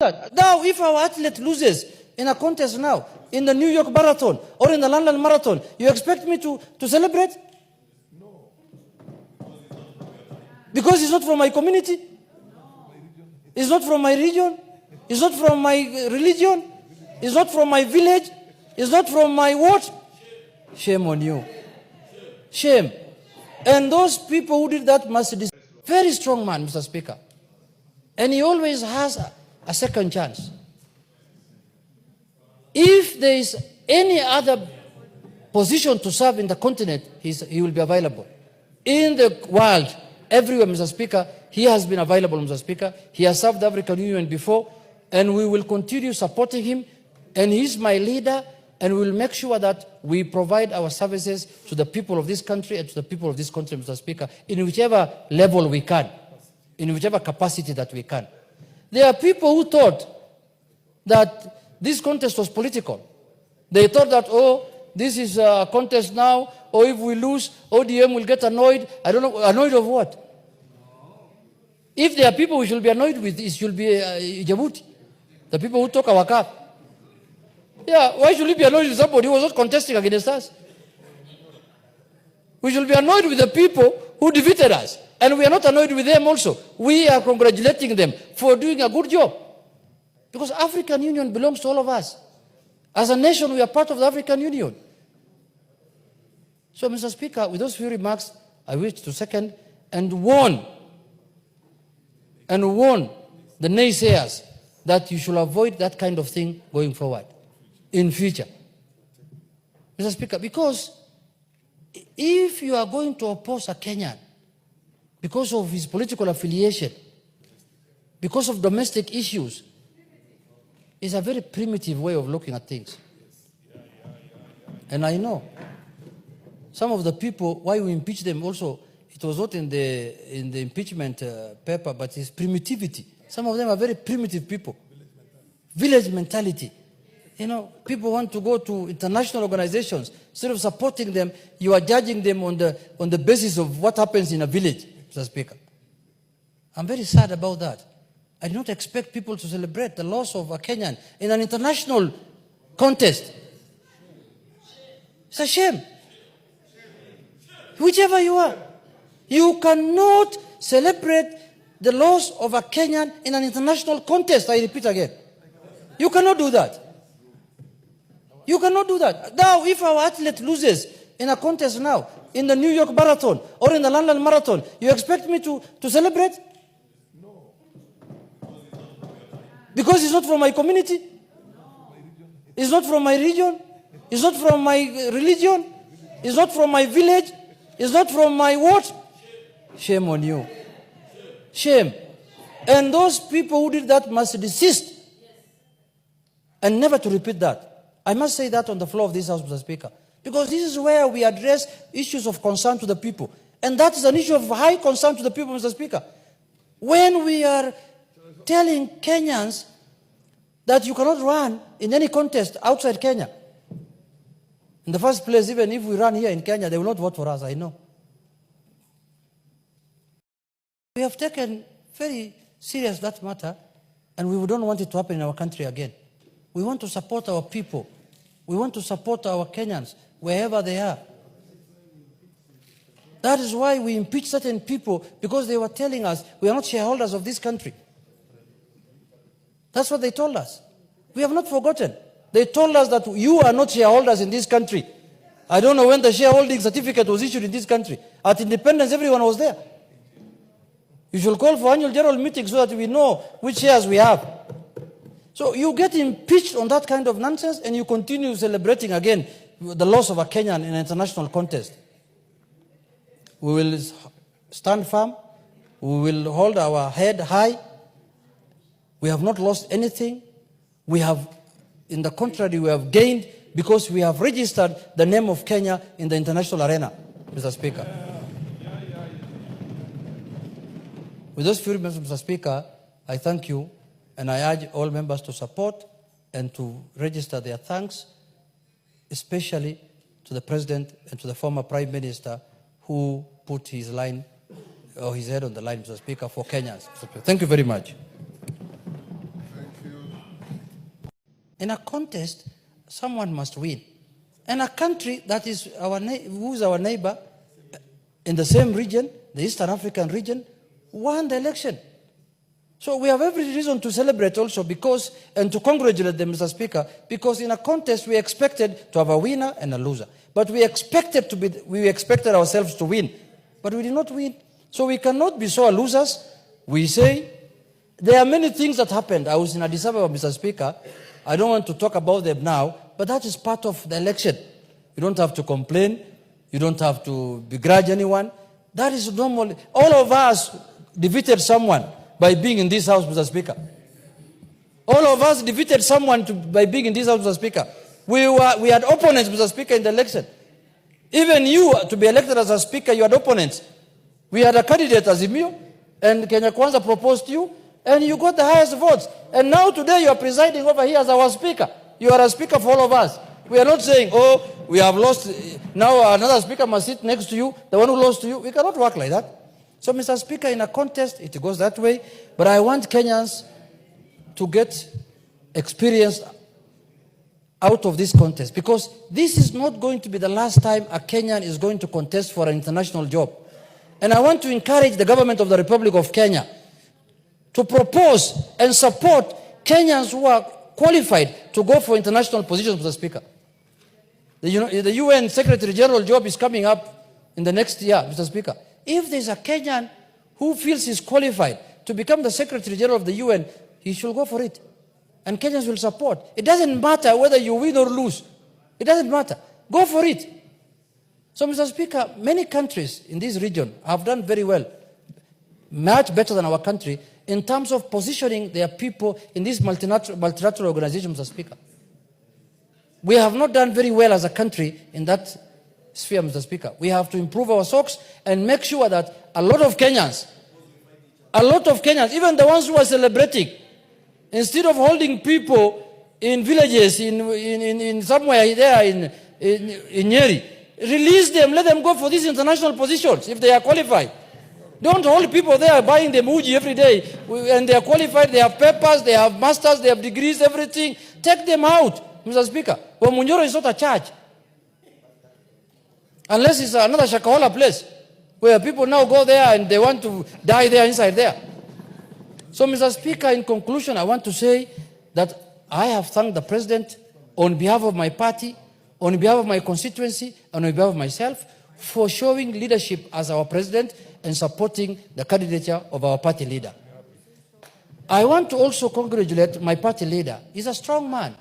Now, if our athlete loses in a contest now, in the New York Marathon or in the London Marathon, you expect me to celebrate? No. Because it's not from my community? No. It's not from my region? It's not from my religion? It's not from my village? It's not from my what? Shame on you. Shame. And those people who did that must be very strong man, Mr. Speaker. And he always has a second chance. If there is any other position to serve in the continent, he will be available. In the world, everywhere, Mr. Speaker, he has been available, Mr. Speaker. He has served the African Union before, and we will continue supporting him. And he is my leader, and we will make sure that we provide our services to the people of this country and to the people of this country, Mr. Speaker, in whichever level we can, in whichever capacity that we can. There are people who thought that this contest was political. They thought that, oh, this is a contest now, or if we lose, ODM will get annoyed. I don't know, annoyed of what? If there are people we should be annoyed with, it should be Djibouti, the people who took our cup. Yeah, why should we be annoyed with somebody who was not contesting against us? We should be annoyed with the people who defeated us. And we are not annoyed with them also. We are congratulating them for doing a good job. Because African Union belongs to all of us. As a nation, we are part of the African Union. So, Mr. Speaker, with those few remarks, I wish to second and warn the naysayers that you should avoid that kind of thing going forward in future. Mr. Speaker, because if you are going to oppose a Kenyan because of his political affiliation, because of domestic issues, it's a very primitive way of looking at things. And I know some of the people, why we impeach them also, it was not in the impeachment paper, but it's primitivity. Some of them are very primitive people. Village mentality. You know, people want to go to international organizations. Instead of supporting them, you are judging them on the basis of what happens in a village, Mr. Speaker. I'm very sad about that. I do not expect people to celebrate the loss of a Kenyan in an international contest. It's a shame. Whichever you are, you cannot celebrate the loss of a Kenyan in an international contest. I repeat again. You cannot do that. You cannot do that. Now, if our athlete loses in a contest now, in the New York Marathon or in the London Marathon, you expect me to celebrate? No. Because it's not from my community? No. It's not from my region? It's not from my religion? It's not from my village? It's not from my what? Shame on you. Shame. And those people who did that must desist and never to repeat that. I must say that on the floor of this House, Mr. Speaker, because this is where we address issues of concern to the people. And that is an issue of high concern to the people, Mr. Speaker. When we are telling Kenyans that you cannot run in any contest outside Kenya. In the first place, even if we run here in Kenya, they will not vote for us, I know. We have taken very serious that matter, and we don't want it to happen in our country again. We want to support our people. We want to support our Kenyans, wherever they are. That is why we impeach certain people, because they were telling us we are not shareholders of this country. That's what they told us. We have not forgotten. They told us that you are not shareholders in this country. I don't know when the shareholding certificate was issued in this country. At independence, everyone was there. You should call for annual general meetings so that we know which shares we have. So you get impeached on that kind of nonsense, and you continue celebrating again the loss of a Kenyan in an international contest. We will stand firm. We will hold our head high. We have not lost anything. We have, in the contrary, we have gained because we have registered the name of Kenya in the international arena, Mr. Speaker. With those few remarks, Mr. Speaker, I thank you. And I urge all members to support and to register their thanks, especially to the President and to the former Prime Minister who put his line or his head on the line, Mr. Speaker, for Kenyans. Thank you very much. Thank you. In a contest, someone must win. And a country that is who is our neighbor in the same region, the Eastern African region, won the election. So we have every reason to celebrate also because, and to congratulate them, Mr. Speaker, because in a contest we expected to have a winner and a loser. But we expected ourselves to win. But we did not win. So we cannot be sore losers. We say, there are many things that happened. I was in Addis Ababa, Mr. Speaker. I don't want to talk about them now, but that is part of the election. You don't have to complain. You don't have to begrudge anyone. That is normal. All of us defeated someone by being in this house, Mr. Speaker. All of us defeated someone by being in this house, Mr. Speaker. We had opponents, Mr. Speaker, in the election. Even you, to be elected as a speaker, you had opponents. We had a candidate, Azimio, and Kenya Kwanza proposed you, and you got the highest votes. And now today you are presiding over here as our speaker. You are a speaker for all of us. We are not saying, oh, we have lost, now another speaker must sit next to you, the one who lost to you. We cannot work like that. So, Mr. Speaker, in a contest, it goes that way. But I want Kenyans to get experience out of this contest, because this is not going to be the last time a Kenyan is going to contest for an international job. And I want to encourage the government of the Republic of Kenya to propose and support Kenyans who are qualified to go for international positions, Mr. Speaker. The UN Secretary General job is coming up in the next year, Mr. Speaker. If there's a Kenyan who feels he's qualified to become the Secretary General of the UN, he should go for it. And Kenyans will support. It doesn't matter whether you win or lose. It doesn't matter. Go for it. So, Mr. Speaker, many countries in this region have done very well, much better than our country, in terms of positioning their people in this multilateral organization, Mr. Speaker. We have not done very well as a country in that sphere, Mr. Speaker. We have to improve our socks and make sure that a lot of Kenyans, even the ones who are celebrating, instead of holding people in villages, in somewhere there in Nyeri, release them, let them go for these international positions if they are qualified. Don't hold people there buying them uji every day, and they are qualified, they have papers, they have masters, they have degrees, everything. Take them out, Mr. Speaker. Wamunyoro is not a church. Unless it's another Shakahola place, where people now go there and they want to die there inside there. So, Mr. Speaker, in conclusion, I want to say that I have thanked the President on behalf of my party, on behalf of my constituency, and on behalf of myself for showing leadership as our President and supporting the candidature of our party leader. I want to also congratulate my party leader. He's a strong man.